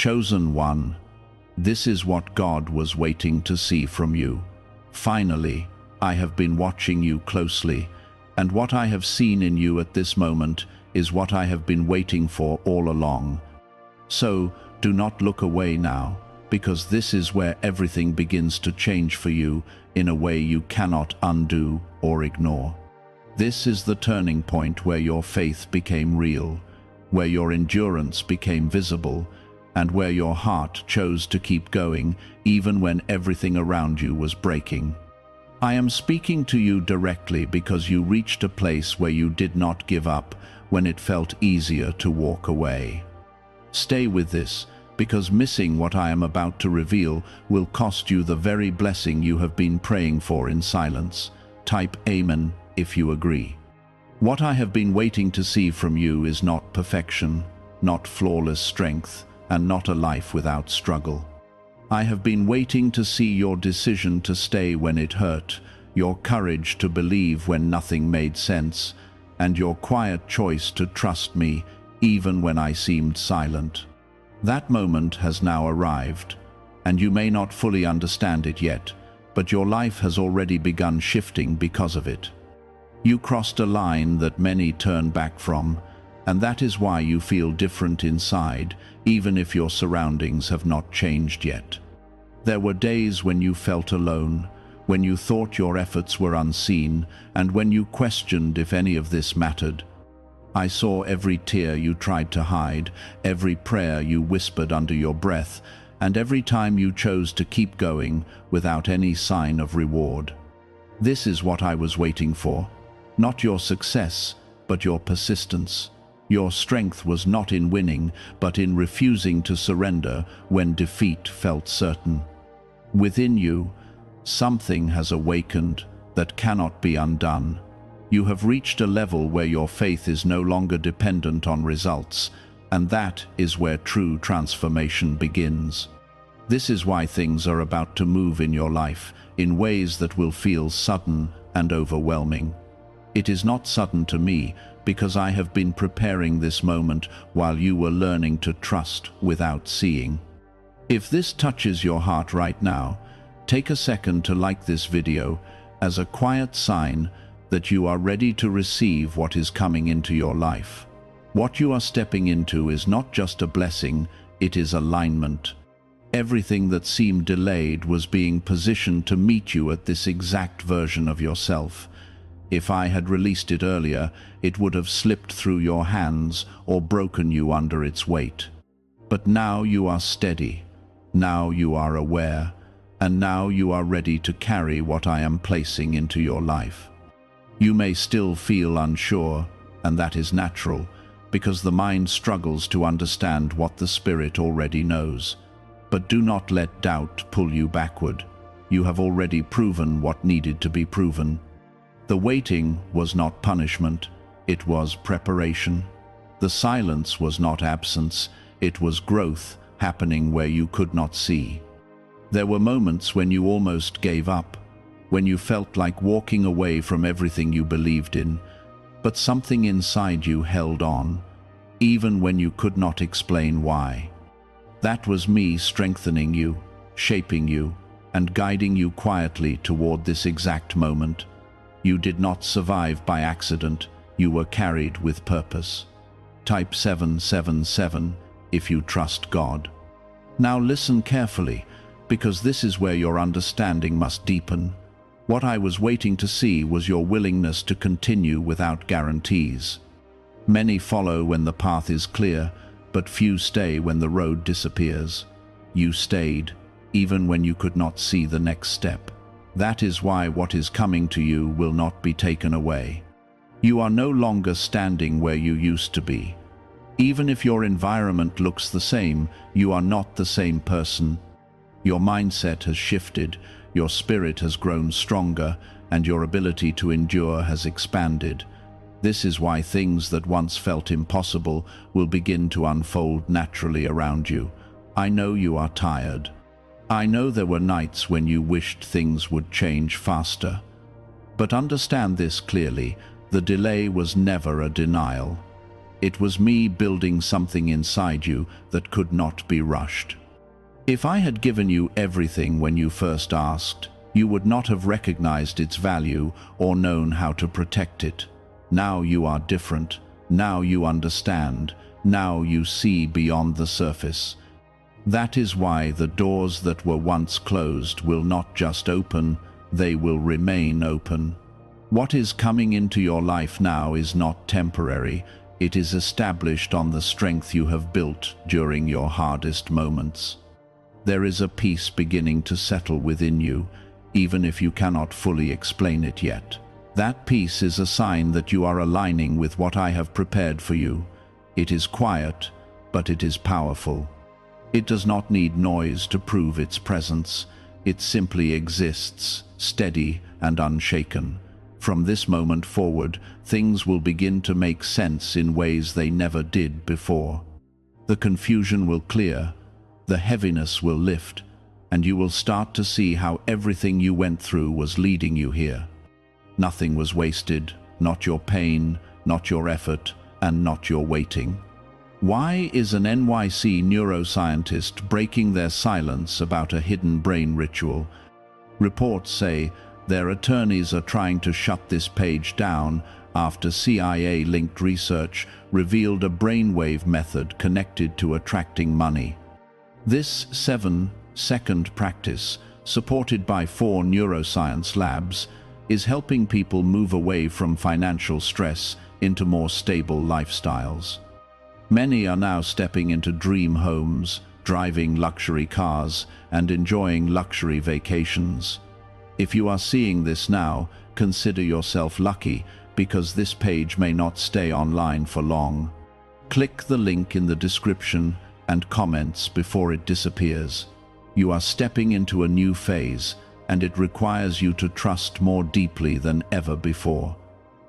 Chosen one, this is what God was waiting to see from you. Finally, I have been watching you closely, and what I have seen in you at this moment is what I have been waiting for all along. So, do not look away now, because this is where everything begins to change for you in a way you cannot undo or ignore. This is the turning point where your faith became real, where your endurance became visible, and where your heart chose to keep going even when everything around you was breaking. I am speaking to you directly because you reached a place where you did not give up when it felt easier to walk away. Stay with this, because missing what I am about to reveal will cost you the very blessing you have been praying for in silence. Type Amen if you agree. What I have been waiting to see from you is not perfection, not flawless strength, and not a life without struggle. I have been waiting to see your decision to stay when it hurt, your courage to believe when nothing made sense, and your quiet choice to trust me even when I seemed silent. That moment has now arrived, and you may not fully understand it yet, but your life has already begun shifting because of it. You crossed a line that many turn back from, and that is why you feel different inside, even if your surroundings have not changed yet. There were days when you felt alone, when you thought your efforts were unseen, and when you questioned if any of this mattered. I saw every tear you tried to hide, every prayer you whispered under your breath, and every time you chose to keep going without any sign of reward. This is what I was waiting for. Not your success, but your persistence. Your strength was not in winning, but in refusing to surrender when defeat felt certain. Within you, something has awakened that cannot be undone. You have reached a level where your faith is no longer dependent on results, and that is where true transformation begins. This is why things are about to move in your life in ways that will feel sudden and overwhelming. It is not sudden to me, because I have been preparing this moment while you were learning to trust without seeing. If this touches your heart right now, take a second to like this video as a quiet sign that you are ready to receive what is coming into your life. What you are stepping into is not just a blessing, it is alignment. Everything that seemed delayed was being positioned to meet you at this exact version of yourself. If I had released it earlier, it would have slipped through your hands or broken you under its weight. But now you are steady, now you are aware, and now you are ready to carry what I am placing into your life. You may still feel unsure, and that is natural, because the mind struggles to understand what the spirit already knows. But do not let doubt pull you backward. You have already proven what needed to be proven. The waiting was not punishment, it was preparation. The silence was not absence, it was growth happening where you could not see. There were moments when you almost gave up, when you felt like walking away from everything you believed in, but something inside you held on, even when you could not explain why. That was me strengthening you, shaping you, and guiding you quietly toward this exact moment. You did not survive by accident, you were carried with purpose. Type 777 if you trust God. Now listen carefully, because this is where your understanding must deepen. What I was waiting to see was your willingness to continue without guarantees. Many follow when the path is clear, but few stay when the road disappears. You stayed, even when you could not see the next step. That is why what is coming to you will not be taken away. You are no longer standing where you used to be. Even if your environment looks the same, you are not the same person. Your mindset has shifted, your spirit has grown stronger, and your ability to endure has expanded. This is why things that once felt impossible will begin to unfold naturally around you. I know you are tired. I know there were nights when you wished things would change faster. But understand this clearly, the delay was never a denial. It was me building something inside you that could not be rushed. If I had given you everything when you first asked, you would not have recognized its value or known how to protect it. Now you are different. Now you understand. Now you see beyond the surface. That is why the doors that were once closed will not just open, they will remain open. What is coming into your life now is not temporary. It is established on the strength you have built during your hardest moments. There is a peace beginning to settle within you, even if you cannot fully explain it yet. That peace is a sign that you are aligning with what I have prepared for you. It is quiet, but it is powerful. It does not need noise to prove its presence. It simply exists, steady and unshaken. From this moment forward, things will begin to make sense in ways they never did before. The confusion will clear, the heaviness will lift, and you will start to see how everything you went through was leading you here. Nothing was wasted, not your pain, not your effort, and not your waiting. Why is an NYC neuroscientist breaking their silence about a hidden brain ritual? Reports say their attorneys are trying to shut this page down after CIA-linked research revealed a brainwave method connected to attracting money. This 7-second practice, supported by 4 neuroscience labs, is helping people move away from financial stress into more stable lifestyles. Many are now stepping into dream homes, driving luxury cars, and enjoying luxury vacations. If you are seeing this now, consider yourself lucky, because this page may not stay online for long. Click the link in the description and comments before it disappears. You are stepping into a new phase, and it requires you to trust more deeply than ever before.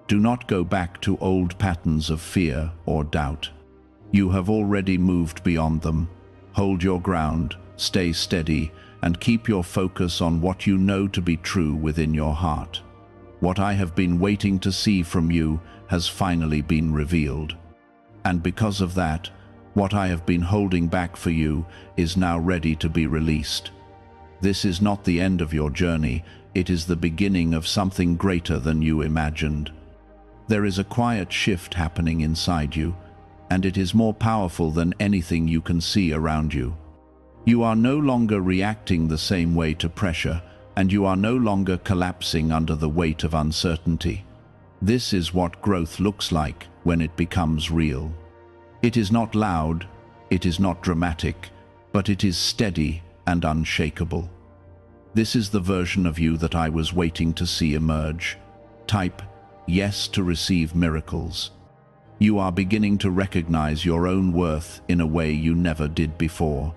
Do not go back to old patterns of fear or doubt. You have already moved beyond them. Hold your ground, stay steady, and keep your focus on what you know to be true within your heart. What I have been waiting to see from you has finally been revealed. And because of that, what I have been holding back for you is now ready to be released. This is not the end of your journey, it is the beginning of something greater than you imagined. There is a quiet shift happening inside you, and it is more powerful than anything you can see around you. You are no longer reacting the same way to pressure, and you are no longer collapsing under the weight of uncertainty. This is what growth looks like when it becomes real. It is not loud, it is not dramatic, but it is steady and unshakable. This is the version of you that I was waiting to see emerge. Type yes to receive miracles. You are beginning to recognize your own worth in a way you never did before.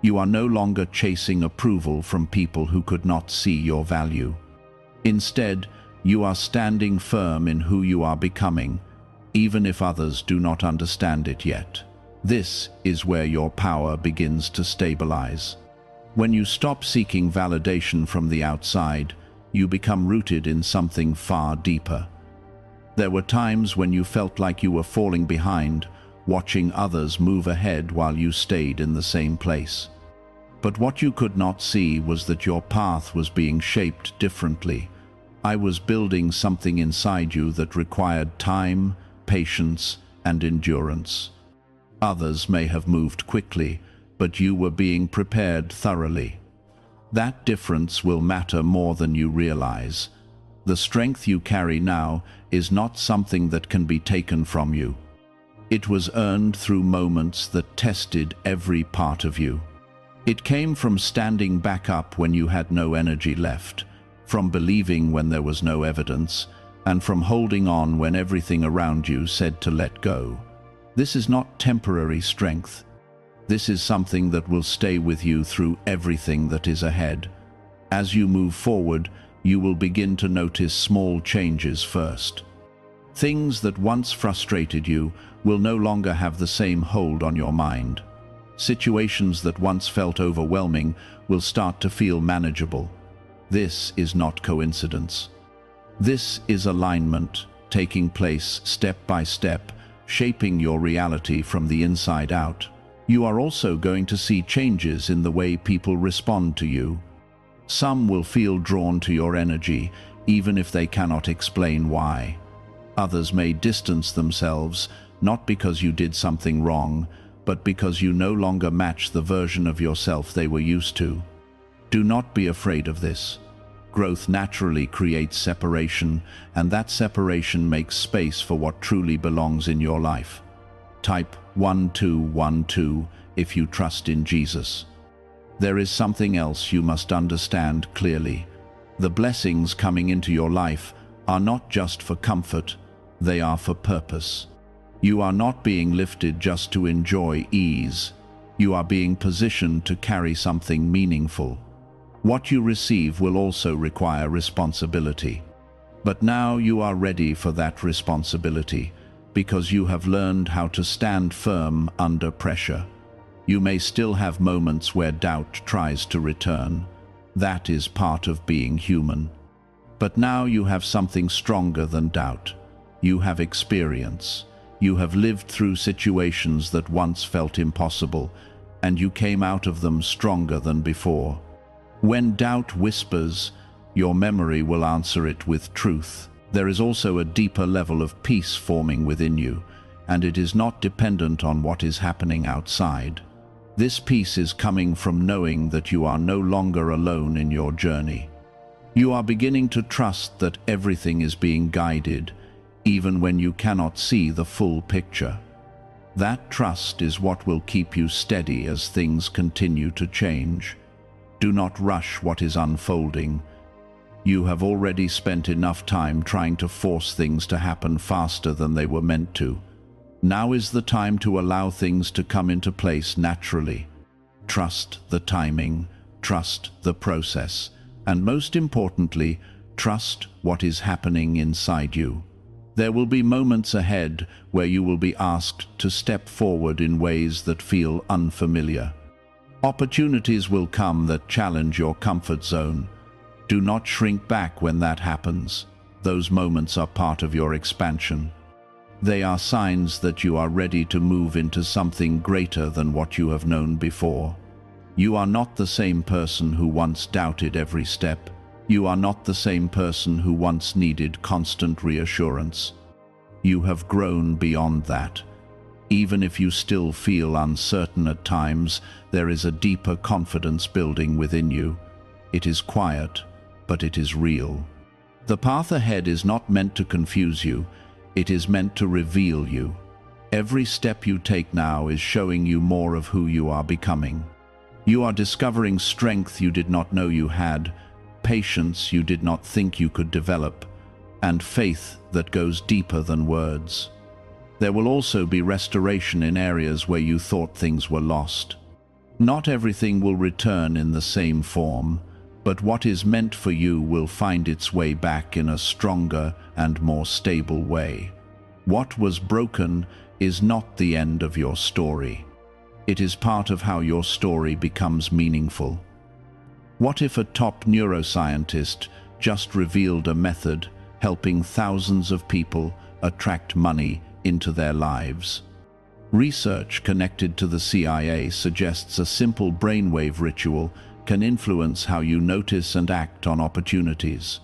You are no longer chasing approval from people who could not see your value. Instead, you are standing firm in who you are becoming, even if others do not understand it yet. This is where your power begins to stabilize. When you stop seeking validation from the outside, you become rooted in something far deeper. There were times when you felt like you were falling behind, watching others move ahead while you stayed in the same place. But what you could not see was that your path was being shaped differently. I was building something inside you that required time, patience, and endurance. Others may have moved quickly, but you were being prepared thoroughly. That difference will matter more than you realize. The strength you carry now is not something that can be taken from you. It was earned through moments that tested every part of you. It came from standing back up when you had no energy left, from believing when there was no evidence, and from holding on when everything around you said to let go. This is not temporary strength. This is something that will stay with you through everything that is ahead. As you move forward, you will begin to notice small changes first. Things that once frustrated you will no longer have the same hold on your mind. Situations that once felt overwhelming will start to feel manageable. This is not coincidence. This is alignment, taking place step by step, shaping your reality from the inside out. You are also going to see changes in the way people respond to you. Some will feel drawn to your energy, even if they cannot explain why. Others may distance themselves, not because you did something wrong, but because you no longer match the version of yourself they were used to. Do not be afraid of this. Growth naturally creates separation, and that separation makes space for what truly belongs in your life. Type 1212 if you trust in Jesus. There is something else you must understand clearly. The blessings coming into your life are not just for comfort, they are for purpose. You are not being lifted just to enjoy ease. You are being positioned to carry something meaningful. What you receive will also require responsibility. But now you are ready for that responsibility, because you have learned how to stand firm under pressure. You may still have moments where doubt tries to return. That is part of being human. But now you have something stronger than doubt. You have experience. You have lived through situations that once felt impossible, and you came out of them stronger than before. When doubt whispers, your memory will answer it with truth. There is also a deeper level of peace forming within you, and it is not dependent on what is happening outside. This peace is coming from knowing that you are no longer alone in your journey. You are beginning to trust that everything is being guided, even when you cannot see the full picture. That trust is what will keep you steady as things continue to change. Do not rush what is unfolding. You have already spent enough time trying to force things to happen faster than they were meant to. Now is the time to allow things to come into place naturally. Trust the timing, trust the process, and most importantly, trust what is happening inside you. There will be moments ahead where you will be asked to step forward in ways that feel unfamiliar. Opportunities will come that challenge your comfort zone. Do not shrink back when that happens. Those moments are part of your expansion. They are signs that you are ready to move into something greater than what you have known before. You are not the same person who once doubted every step. You are not the same person who once needed constant reassurance. You have grown beyond that. Even if you still feel uncertain at times, there is a deeper confidence building within you. It is quiet, but it is real. The path ahead is not meant to confuse you. It is meant to reveal you. Every step you take now is showing you more of who you are becoming. You are discovering strength you did not know you had, patience you did not think you could develop, and faith that goes deeper than words. There will also be restoration in areas where you thought things were lost. Not everything will return in the same form, but what is meant for you will find its way back in a stronger and more stable way. What was broken is not the end of your story. It is part of how your story becomes meaningful. What if a top neuroscientist just revealed a method helping thousands of people attract money into their lives? Research connected to the CIA suggests a simple brainwave ritual can influence how you notice and act on opportunities.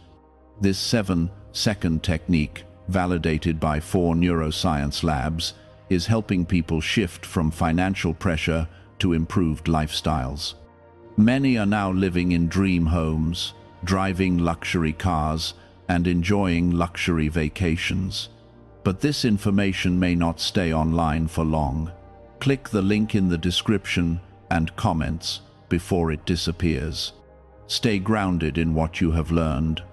This 7-second technique, validated by 4 neuroscience labs, is helping people shift from financial pressure to improved lifestyles. Many are now living in dream homes, driving luxury cars, and enjoying luxury vacations. But this information may not stay online for long. Click the link in the description and comments before it disappears. Stay grounded in what you have learned.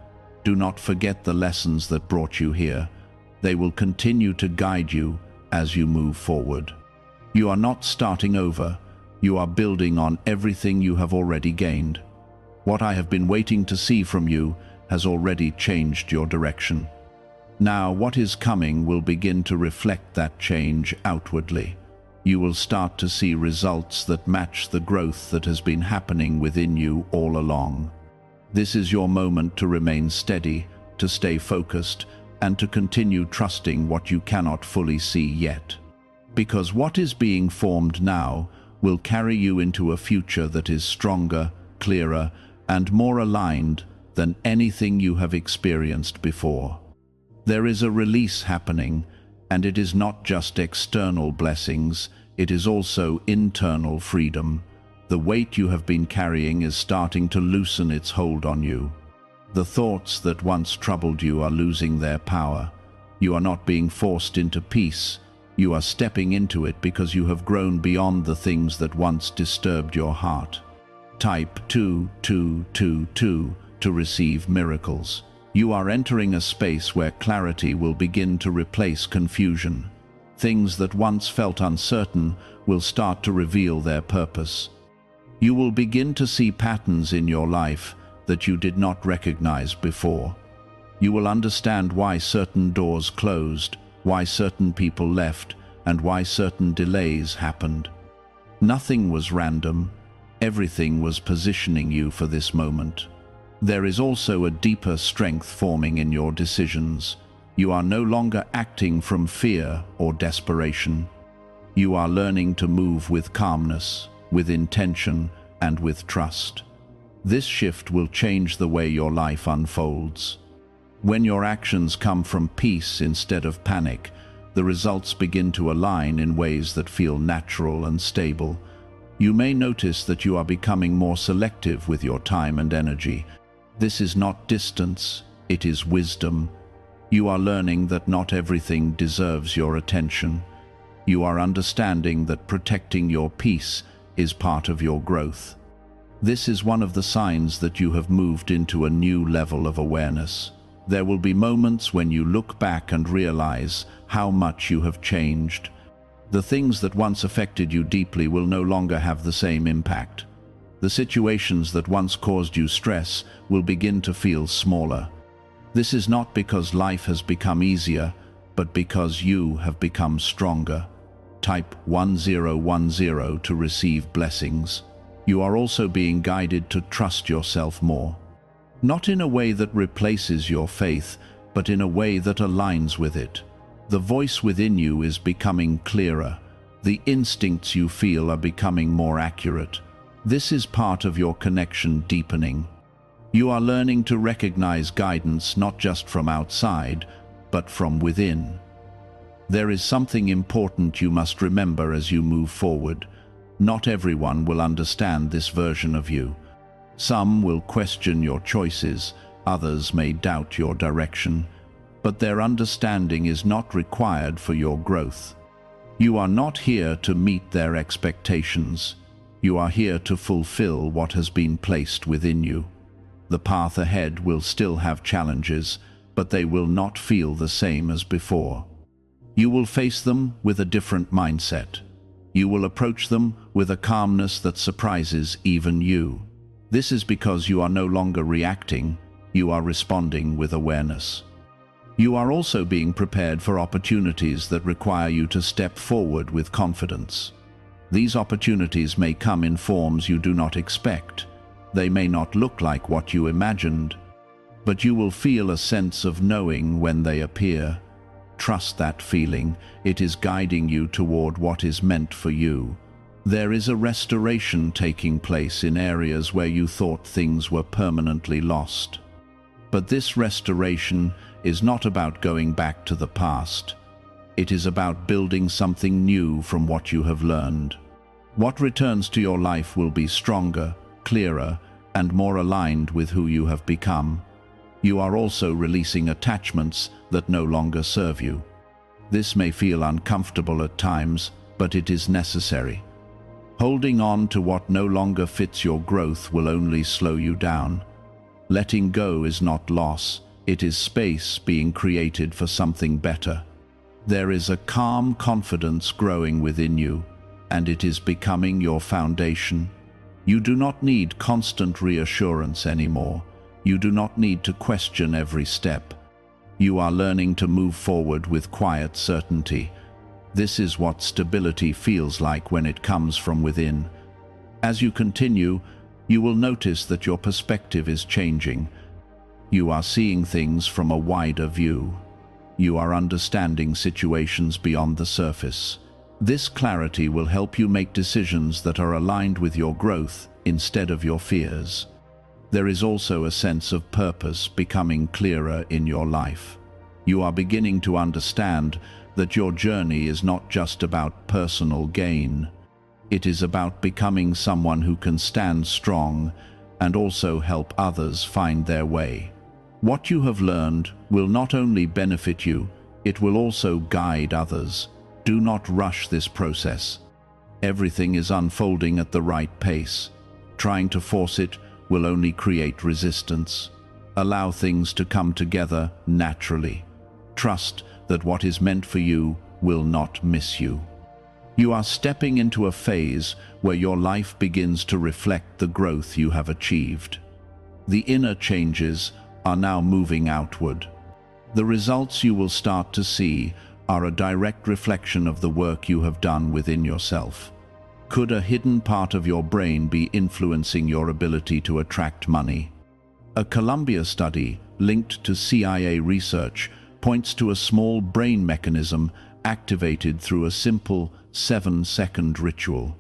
Do not forget the lessons that brought you here. They will continue to guide you as you move forward. You are not starting over. You are building on everything you have already gained. What I have been waiting to see from you has already changed your direction. Now, what is coming will begin to reflect that change outwardly. You will start to see results that match the growth that has been happening within you all along. This is your moment to remain steady, to stay focused, and to continue trusting what you cannot fully see yet. Because what is being formed now will carry you into a future that is stronger, clearer, and more aligned than anything you have experienced before. There is a release happening, and it is not just external blessings, it is also internal freedom. The weight you have been carrying is starting to loosen its hold on you. The thoughts that once troubled you are losing their power. You are not being forced into peace. You are stepping into it because you have grown beyond the things that once disturbed your heart. Type 2222 to receive miracles. You are entering a space where clarity will begin to replace confusion. Things that once felt uncertain will start to reveal their purpose. You will begin to see patterns in your life that you did not recognize before. You will understand why certain doors closed, why certain people left, and why certain delays happened. Nothing was random. Everything was positioning you for this moment. There is also a deeper strength forming in your decisions. You are no longer acting from fear or desperation. You are learning to move with calmness, with intention, and with trust. This shift will change the way your life unfolds. When your actions come from peace instead of panic, the results begin to align in ways that feel natural and stable. You may notice that you are becoming more selective with your time and energy. This is not distance, it is wisdom. You are learning that not everything deserves your attention. You are understanding that protecting your peace is part of your growth. This is one of the signs that you have moved into a new level of awareness. There will be moments when you look back and realize how much you have changed. The things that once affected you deeply will no longer have the same impact. The situations that once caused you stress will begin to feel smaller. This is not because life has become easier, but because you have become stronger. Type 1010 to receive blessings. You are also being guided to trust yourself more. Not in a way that replaces your faith, but in a way that aligns with it. The voice within you is becoming clearer. The instincts you feel are becoming more accurate. This is part of your connection deepening. You are learning to recognize guidance not just from outside, but from within. There is something important you must remember as you move forward. Not everyone will understand this version of you. Some will question your choices, others may doubt your direction, but their understanding is not required for your growth. You are not here to meet their expectations. You are here to fulfill what has been placed within you. The path ahead will still have challenges, but they will not feel the same as before. You will face them with a different mindset. You will approach them with a calmness that surprises even you. This is because you are no longer reacting, you are responding with awareness. You are also being prepared for opportunities that require you to step forward with confidence. These opportunities may come in forms you do not expect. They may not look like what you imagined, but you will feel a sense of knowing when they appear. Trust that feeling. It is guiding you toward what is meant for you. There is a restoration taking place in areas where you thought things were permanently lost. But this restoration is not about going back to the past. It is about building something new from what you have learned. What returns to your life will be stronger, clearer, and more aligned with who you have become. You are also releasing attachments that no longer serve you. This may feel uncomfortable at times, but it is necessary. Holding on to what no longer fits your growth will only slow you down. Letting go is not loss, it is space being created for something better. There is a calm confidence growing within you, and it is becoming your foundation. You do not need constant reassurance anymore. You do not need to question every step. You are learning to move forward with quiet certainty. This is what stability feels like when it comes from within. As you continue, you will notice that your perspective is changing. You are seeing things from a wider view. you are understanding situations beyond the surface. This clarity will help you make decisions that are aligned with your growth instead of your fears. There is also a sense of purpose becoming clearer in your life. You are beginning to understand that your journey is not just about personal gain. It is about becoming someone who can stand strong and also help others find their way. What you have learned will not only benefit you, it will also guide others. Do not rush this process. Everything is unfolding at the right pace. Trying to force it will only create resistance. Allow things to come together naturally. Trust that what is meant for you will not miss you. You are stepping into a phase where your life begins to reflect the growth you have achieved. The inner changes are now moving outward. The results you will start to see are a direct reflection of the work you have done within yourself. Could a hidden part of your brain be influencing your ability to attract money? A Columbia study linked to CIA research points to a small brain mechanism activated through a simple 7-second ritual.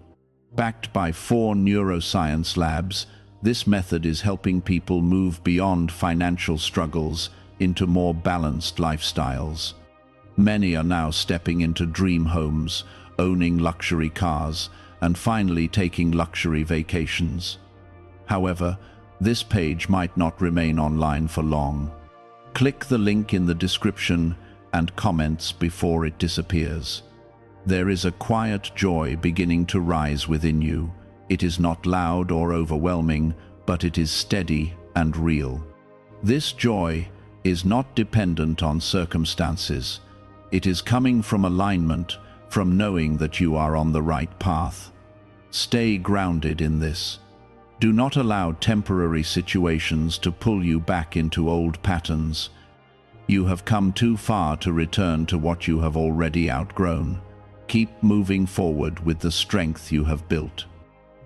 Backed by 4 neuroscience labs, this method is helping people move beyond financial struggles into more balanced lifestyles. Many are now stepping into dream homes, owning luxury cars, and finally taking luxury vacations. However, this page might not remain online for long. Click the link in the description and comments before it disappears. There is a quiet joy beginning to rise within you. It is not loud or overwhelming, but it is steady and real. This joy is not dependent on circumstances. It is coming from alignment, from knowing that you are on the right path. Stay grounded in this. Do not allow temporary situations to pull you back into old patterns. You have come too far to return to what you have already outgrown. Keep moving forward with the strength you have built.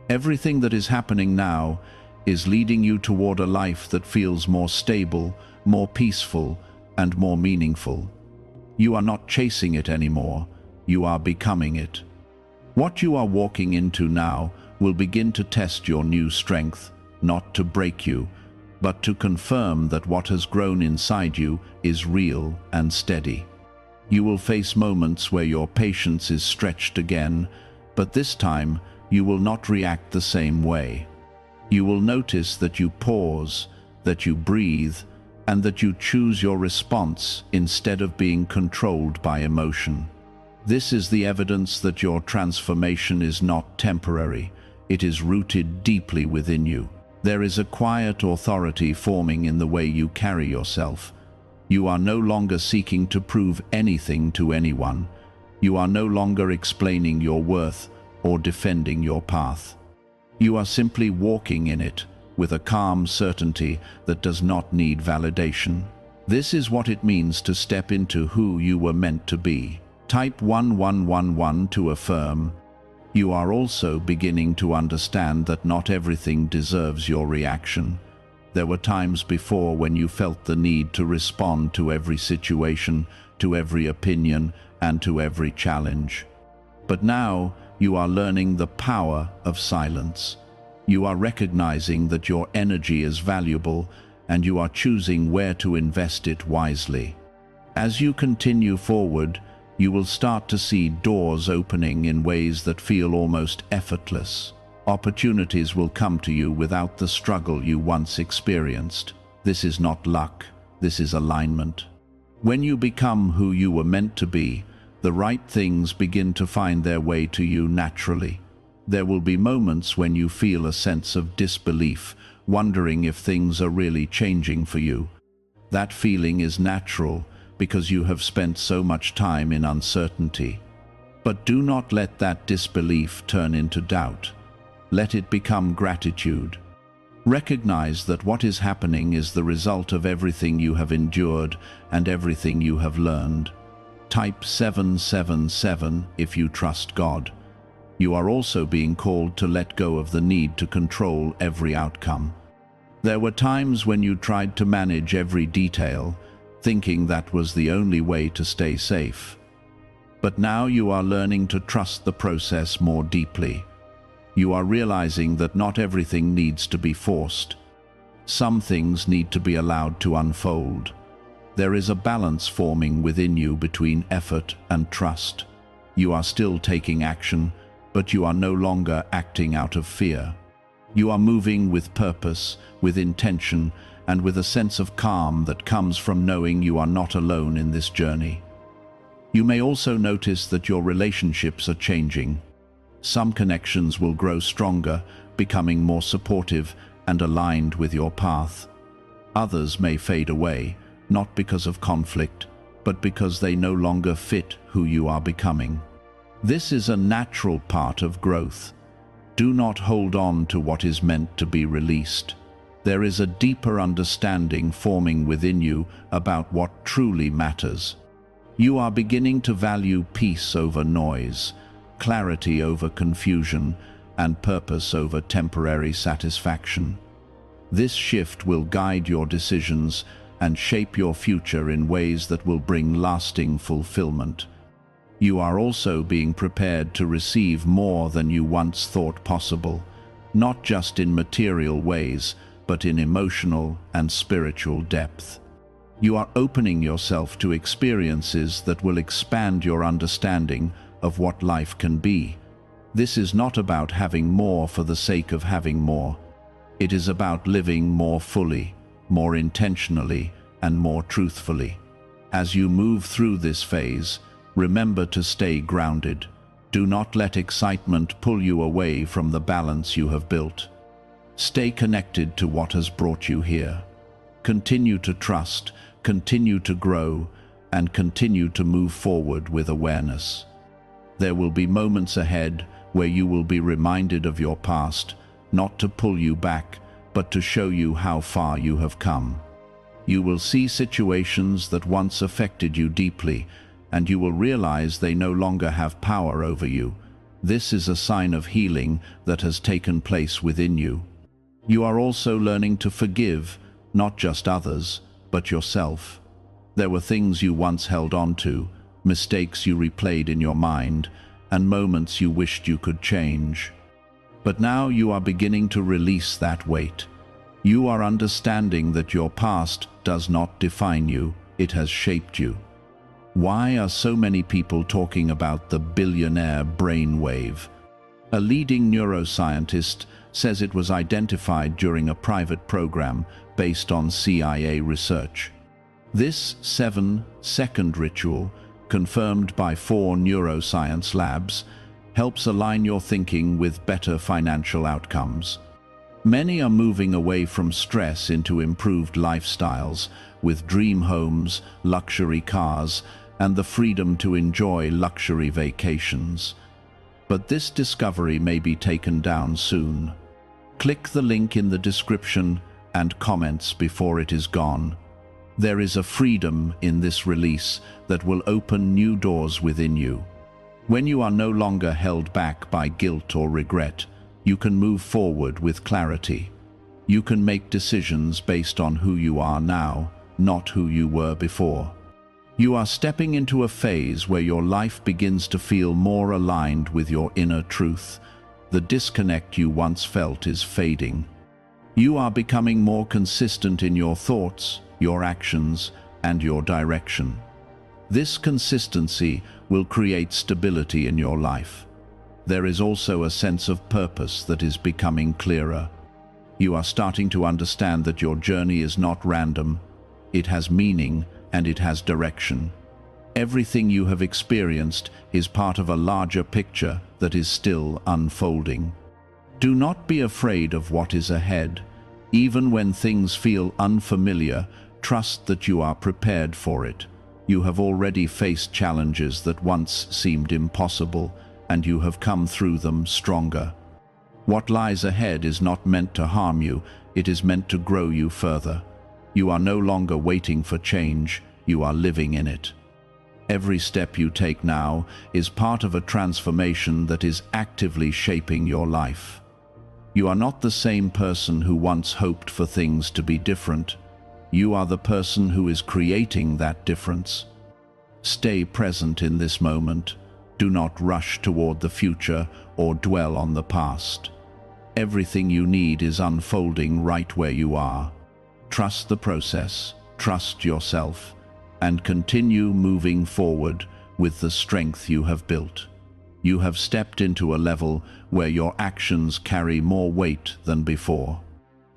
Everything that is happening now is leading you toward a life that feels more stable, more peaceful, and more meaningful. You are not chasing it anymore, you are becoming it. What you are walking into now will begin to test your new strength, not to break you, but to confirm that what has grown inside you is real and steady. You will face moments where your patience is stretched again, but this time you will not react the same way. You will notice that you pause, that you breathe, and that you choose your response instead of being controlled by emotion. This is the evidence that your transformation is not temporary. It is rooted deeply within you. There is a quiet authority forming in the way you carry yourself. You are no longer seeking to prove anything to anyone. You are no longer explaining your worth or defending your path. You are simply walking in it with a calm certainty that does not need validation. This is what it means to step into who you were meant to be. Type 1111 to affirm. You are also beginning to understand that not everything deserves your reaction. There were times before when you felt the need to respond to every situation, to every opinion, and to every challenge. But now you are learning the power of silence. You are recognizing that your energy is valuable, and you are choosing where to invest it wisely. As you continue forward, you will start to see doors opening in ways that feel almost effortless. Opportunities will come to you without the struggle you once experienced. This is not luck, this is alignment. When you become who you were meant to be, the right things begin to find their way to you naturally. There will be moments when you feel a sense of disbelief, wondering if things are really changing for you. That feeling is natural because you have spent so much time in uncertainty. But do not let that disbelief turn into doubt. Let it become gratitude. Recognize that what is happening is the result of everything you have endured and everything you have learned. Type 777 if you trust God. You are also being called to let go of the need to control every outcome. There were times when you tried to manage every detail, thinking that was the only way to stay safe. But now you are learning to trust the process more deeply. You are realizing that not everything needs to be forced. Some things need to be allowed to unfold. There is a balance forming within you between effort and trust. You are still taking action, but you are no longer acting out of fear. You are moving with purpose, with intention, and with a sense of calm that comes from knowing you are not alone in this journey. You may also notice that your relationships are changing. Some connections will grow stronger, becoming more supportive and aligned with your path. Others may fade away, not because of conflict, but because they no longer fit who you are becoming. This is a natural part of growth. Do not hold on to what is meant to be released. There is a deeper understanding forming within you about what truly matters. You are beginning to value peace over noise, clarity over confusion, and purpose over temporary satisfaction. This shift will guide your decisions and shape your future in ways that will bring lasting fulfillment. You are also being prepared to receive more than you once thought possible, not just in material ways, but in emotional and spiritual depth. You are opening yourself to experiences that will expand your understanding of what life can be. This is not about having more for the sake of having more. It is about living more fully, more intentionally, and more truthfully. As you move through this phase, remember to stay grounded. Do not let excitement pull you away from the balance you have built. Stay connected to what has brought you here. Continue to trust, continue to grow, and continue to move forward with awareness. There will be moments ahead where you will be reminded of your past, not to pull you back, but to show you how far you have come. You will see situations that once affected you deeply, and you will realize they no longer have power over you. This is a sign of healing that has taken place within you. You are also learning to forgive, not just others, but yourself. There were things you once held on to, mistakes you replayed in your mind, and moments you wished you could change. But now you are beginning to release that weight. You are understanding that your past does not define you, it has shaped you. Why are so many people talking about the billionaire brainwave? A leading neuroscientist says it was identified during a private program based on CIA research. This 7-second ritual, confirmed by 4 neuroscience labs, helps align your thinking with better financial outcomes. Many are moving away from stress into improved lifestyles, with dream homes, luxury cars, and the freedom to enjoy luxury vacations. But this discovery may be taken down soon. Click the link in the description and comments before it is gone. There is a freedom in this release that will open new doors within you. When you are no longer held back by guilt or regret, you can move forward with clarity. You can make decisions based on who you are now, not who you were before. You are stepping into a phase where your life begins to feel more aligned with your inner truth. The disconnect you once felt is fading. You are becoming more consistent in your thoughts, your actions, and your direction. This consistency will create stability in your life. There is also a sense of purpose that is becoming clearer. You are starting to understand that your journey is not random. It has meaning and it has direction. Everything you have experienced is part of a larger picture that is still unfolding. Do not be afraid of what is ahead. Even when things feel unfamiliar, trust that you are prepared for it. You have already faced challenges that once seemed impossible, and you have come through them stronger. What lies ahead is not meant to harm you, it is meant to grow you further. You are no longer waiting for change, you are living in it. Every step you take now is part of a transformation that is actively shaping your life. You are not the same person who once hoped for things to be different. You are the person who is creating that difference. Stay present in this moment. Do not rush toward the future or dwell on the past. Everything you need is unfolding right where you are. Trust the process, trust yourself, and continue moving forward with the strength you have built. You have stepped into a level where your actions carry more weight than before.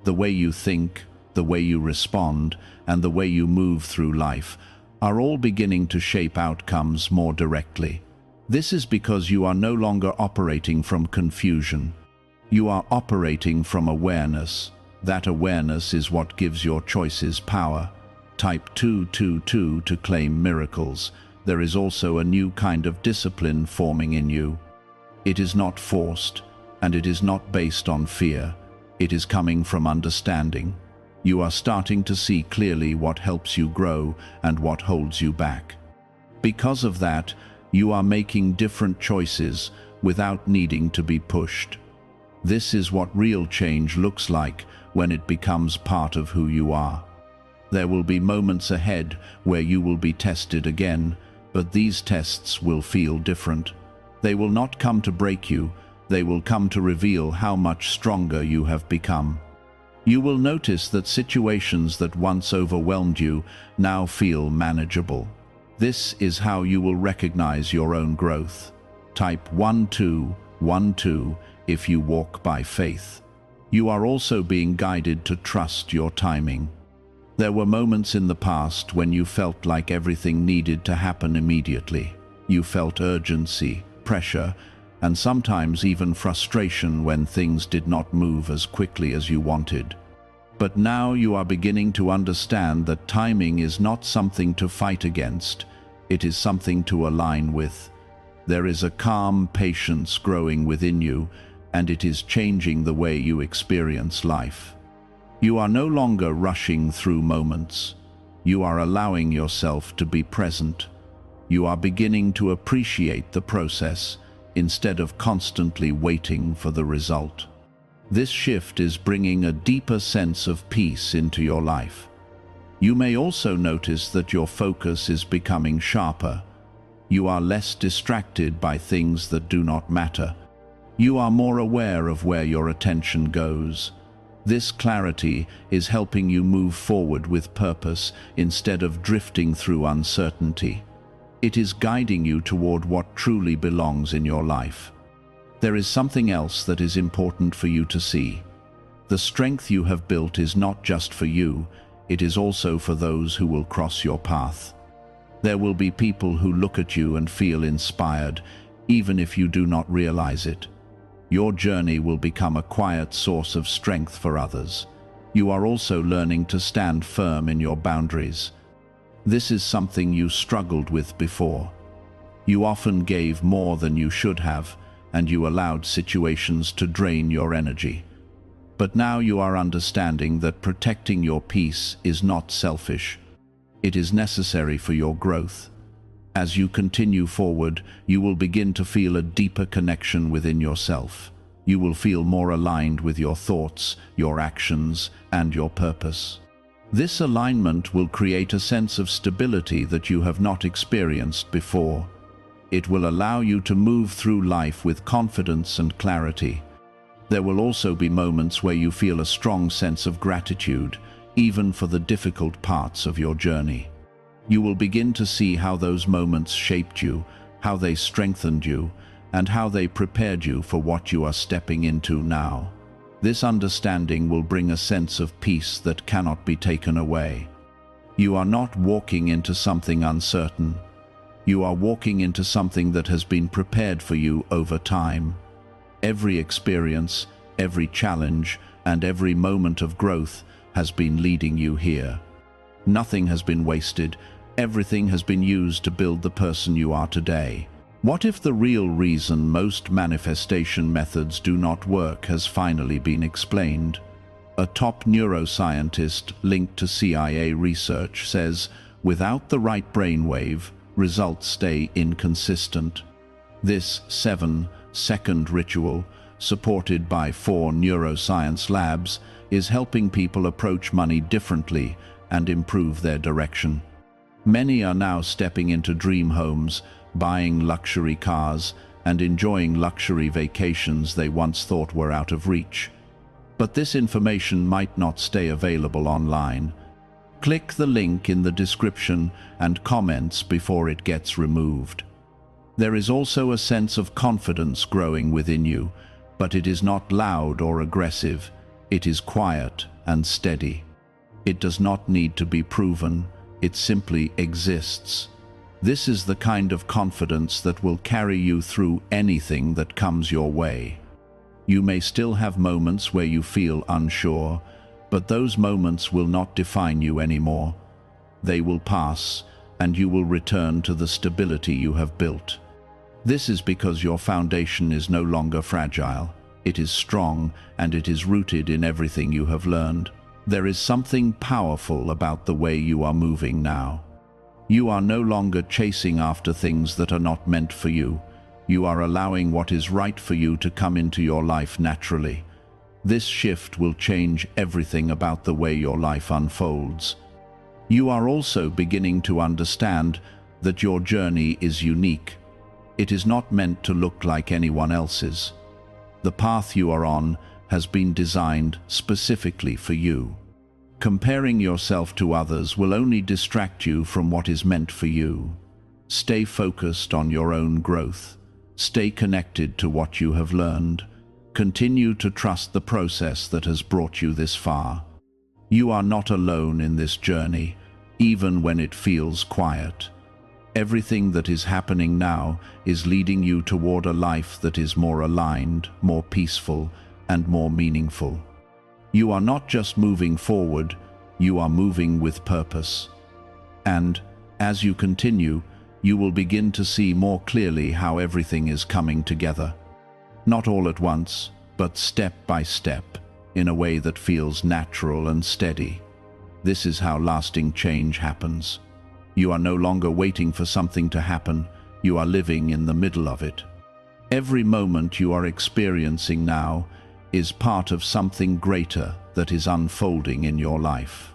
The way you think, the way you respond, and the way you move through life are all beginning to shape outcomes more directly. This is because you are no longer operating from confusion. You are operating from awareness. That awareness is what gives your choices power. Type 222 to claim miracles. There is also a new kind of discipline forming in you. It is not forced, and it is not based on fear. It is coming from understanding. You are starting to see clearly what helps you grow and what holds you back. Because of that, you are making different choices without needing to be pushed. This is what real change looks like when it becomes part of who you are. There will be moments ahead where you will be tested again, but these tests will feel different. They will not come to break you, they will come to reveal how much stronger you have become. You will notice that situations that once overwhelmed you now feel manageable. This is how you will recognize your own growth. Type 1212 if you walk by faith. You are also being guided to trust your timing. There were moments in the past when you felt like everything needed to happen immediately. You felt urgency, pressure, and sometimes even frustration when things did not move as quickly as you wanted. But now you are beginning to understand that timing is not something to fight against, it is something to align with. There is a calm patience growing within you, and it is changing the way you experience life. You are no longer rushing through moments. You are allowing yourself to be present. You are beginning to appreciate the process instead of constantly waiting for the result. This shift is bringing a deeper sense of peace into your life. You may also notice that your focus is becoming sharper. You are less distracted by things that do not matter. You are more aware of where your attention goes. This clarity is helping you move forward with purpose instead of drifting through uncertainty. It is guiding you toward what truly belongs in your life. There is something else that is important for you to see. The strength you have built is not just for you, it is also for those who will cross your path. There will be people who look at you and feel inspired, even if you do not realize it. Your journey will become a quiet source of strength for others. You are also learning to stand firm in your boundaries. This is something you struggled with before. You often gave more than you should have, and you allowed situations to drain your energy. But now you are understanding that protecting your peace is not selfish. It is necessary for your growth. As you continue forward, you will begin to feel a deeper connection within yourself. You will feel more aligned with your thoughts, your actions, and your purpose. This alignment will create a sense of stability that you have not experienced before. It will allow you to move through life with confidence and clarity. There will also be moments where you feel a strong sense of gratitude, even for the difficult parts of your journey. You will begin to see how those moments shaped you, how they strengthened you, and how they prepared you for what you are stepping into now. This understanding will bring a sense of peace that cannot be taken away. You are not walking into something uncertain. You are walking into something that has been prepared for you over time. Every experience, every challenge, and every moment of growth has been leading you here. Nothing has been wasted. Everything has been used to build the person you are today. What if the real reason most manifestation methods do not work has finally been explained? A top neuroscientist linked to CIA research says, without the right brainwave, results stay inconsistent. This 7-second ritual, supported by 4 neuroscience labs, is helping people approach money differently and improve their direction. Many are now stepping into dream homes, buying luxury cars, and enjoying luxury vacations they once thought were out of reach. But this information might not stay available online. Click the link in the description and comments before it gets removed. There is also a sense of confidence growing within you, but it is not loud or aggressive. It is quiet and steady. It does not need to be proven. It simply exists. This is the kind of confidence that will carry you through anything that comes your way. You may still have moments where you feel unsure, but those moments will not define you anymore. They will pass, and you will return to the stability you have built. This is because your foundation is no longer fragile. It is strong, and it is rooted in everything you have learned. There is something powerful about the way you are moving now. You are no longer chasing after things that are not meant for you. You are allowing what is right for you to come into your life naturally. This shift will change everything about the way your life unfolds. You are also beginning to understand that your journey is unique. It is not meant to look like anyone else's. The path you are on has been designed specifically for you. Comparing yourself to others will only distract you from what is meant for you. Stay focused on your own growth. Stay connected to what you have learned. Continue to trust the process that has brought you this far. You are not alone in this journey, even when it feels quiet. Everything that is happening now is leading you toward a life that is more aligned, more peaceful, and more meaningful. You are not just moving forward, you are moving with purpose. And, as you continue, you will begin to see more clearly how everything is coming together. Not all at once, but step by step, in a way that feels natural and steady. This is how lasting change happens. You are no longer waiting for something to happen, you are living in the middle of it. Every moment you are experiencing now is part of something greater that is unfolding in your life.